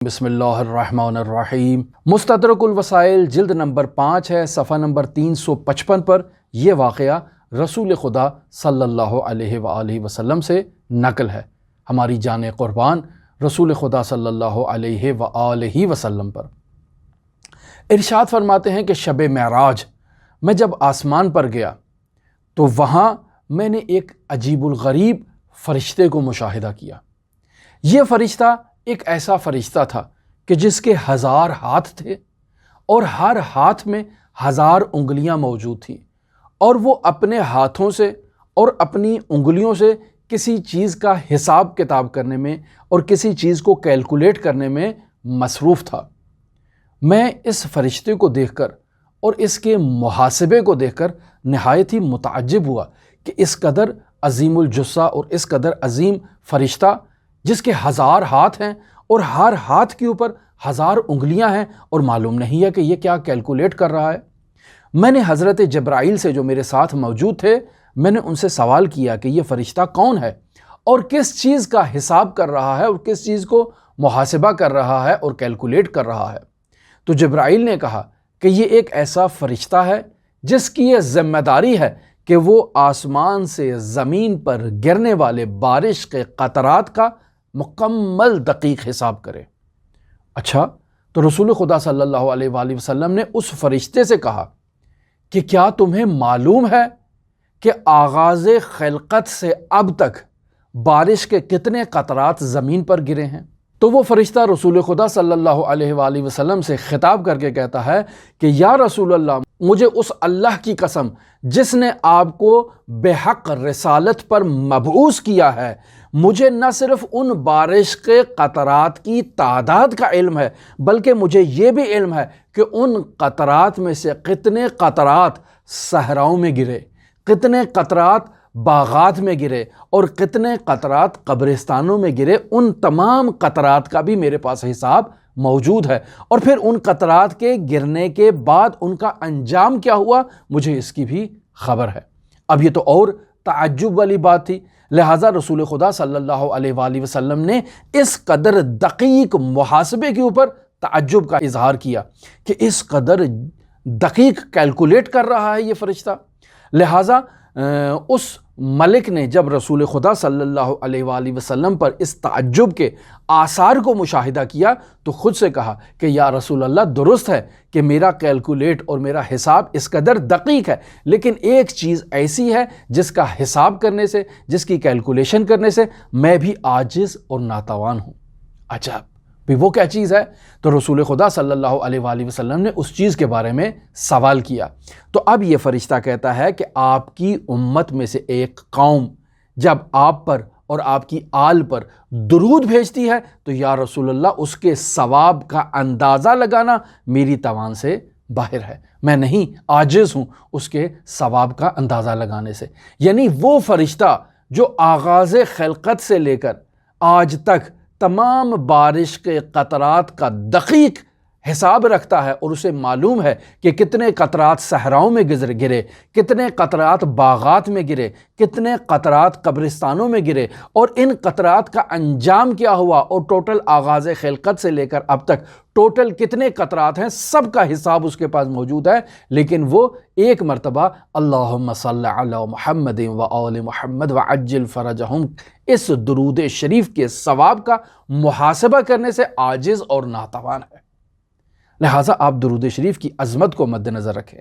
بسم اللہ الرحمن الرحیم۔ مستدرک الوسائل جلد نمبر 5 ہے، صفحہ نمبر 355 پر یہ واقعہ رسول خدا صلی اللہ علیہ وآلہ وسلم سے نقل ہے، ہماری جان قربان رسول خدا صلی اللہ علیہ وآلہ وسلم پر۔ ارشاد فرماتے ہیں کہ شب معراج میں جب آسمان پر گیا تو وہاں میں نے ایک عجیب الغریب فرشتے کو مشاہدہ کیا۔ یہ فرشتہ ایک ایسا فرشتہ تھا کہ جس کے 1000 ہاتھ تھے اور ہر ہاتھ میں 1000 انگلیاں موجود تھیں، اور وہ اپنے ہاتھوں سے اور اپنی انگلیوں سے کسی چیز کا حساب کتاب کرنے میں اور کسی چیز کو کیلکولیٹ کرنے میں مصروف تھا۔ میں اس فرشتے کو دیکھ کر اور اس کے محاسبے کو دیکھ کر نہایت ہی متعجب ہوا کہ اس قدر عظیم الجثہ اور اس قدر عظیم فرشتہ جس کے 1000 ہاتھ ہیں اور ہر ہاتھ کے اوپر 1000 انگلیاں ہیں، اور معلوم نہیں ہے کہ یہ کیا کیلکولیٹ کر رہا ہے۔ میں نے حضرت جبرائیل سے جو میرے ساتھ موجود تھے، میں نے ان سے سوال کیا کہ یہ فرشتہ کون ہے اور کس چیز کا حساب کر رہا ہے اور کس چیز کو محاسبہ کر رہا ہے اور کیلکولیٹ کر رہا ہے۔ تو جبرائیل نے کہا کہ یہ ایک ایسا فرشتہ ہے جس کی یہ ذمہ داری ہے کہ وہ آسمان سے زمین پر گرنے والے بارش کے قطرات کا مکمل دقیق حساب کرے۔ اچھا، تو رسول خدا صلی اللہ علیہ وآلہ وسلم نے اس فرشتے سے کہا کہ کیا تمہیں معلوم ہے کہ آغاز خلقت سے اب تک بارش کے کتنے قطرات زمین پر گرے ہیں؟ تو وہ فرشتہ رسول خدا صلی اللہ علیہ وآلہ وسلم سے خطاب کر کے کہتا ہے کہ یا رسول اللہ، مجھے اس اللہ کی قسم جس نے آپ کو بے حق رسالت پر مبعوث کیا ہے، مجھے نہ صرف ان بارش کے قطرات کی تعداد کا علم ہے بلکہ مجھے یہ بھی علم ہے کہ ان قطرات میں سے کتنے قطرات صحراؤں میں گرے، کتنے قطرات باغات میں گرے اور کتنے قطرات قبرستانوں میں گرے۔ ان تمام قطرات کا بھی میرے پاس حساب موجود ہے، اور پھر ان قطرات کے گرنے کے بعد ان کا انجام کیا ہوا، مجھے اس کی بھی خبر ہے۔ اب یہ تو اور تعجب والی بات تھی، لہٰذا رسول خدا صلی اللہ علیہ وآلہ وسلم نے اس قدر دقیق محاسبے کے اوپر تعجب کا اظہار کیا کہ اس قدر دقیق کیلکولیٹ کر رہا ہے یہ فرشتہ۔ لہٰذا اس ملک نے جب رسول خدا صلی اللہ علیہ وآلہ وسلم پر اس تعجب کے آثار کو مشاہدہ کیا تو خود سے کہا کہ یا رسول اللہ، درست ہے کہ میرا کیلکولیٹ اور میرا حساب اس قدر دقیق ہے، لیکن ایک چیز ایسی ہے جس کا حساب کرنے سے، جس کی کیلکولیشن کرنے سے میں بھی عاجز اور ناتوان ہوں۔ عجب، وہ کیا چیز ہے؟ تو رسول خدا صلی اللہ علیہ وآلہ وسلم نے اس چیز کے بارے میں سوال کیا۔ تو اب یہ فرشتہ کہتا ہے کہ آپ کی امت میں سے ایک قوم جب آپ پر اور آپ کی آل پر درود بھیجتی ہے تو یا رسول اللہ، اس کے ثواب کا اندازہ لگانا میری توان سے باہر ہے، میں نہیں، عاجز ہوں اس کے ثواب کا اندازہ لگانے سے۔ یعنی وہ فرشتہ جو آغاز خلقت سے لے کر آج تک تمام بارش کے قطرات کا دقیق حساب رکھتا ہے اور اسے معلوم ہے کہ کتنے قطرات صحراؤں میں گرے، کتنے قطرات باغات میں گرے، کتنے قطرات قبرستانوں میں گرے، اور ان قطرات کا انجام کیا ہوا، اور ٹوٹل آغاز خلقت سے لے کر اب تک ٹوٹل کتنے قطرات ہیں، سب کا حساب اس کے پاس موجود ہے۔ لیکن وہ ایک مرتبہ اللہم صلی علی محمد و آل محمد وعجل فرجہم، اس درود شریف کے ثواب کا محاسبہ کرنے سے عاجز اور ناتوان ہے۔ لہٰذا آپ درود شریف کی عظمت کو مد نظر رکھیں،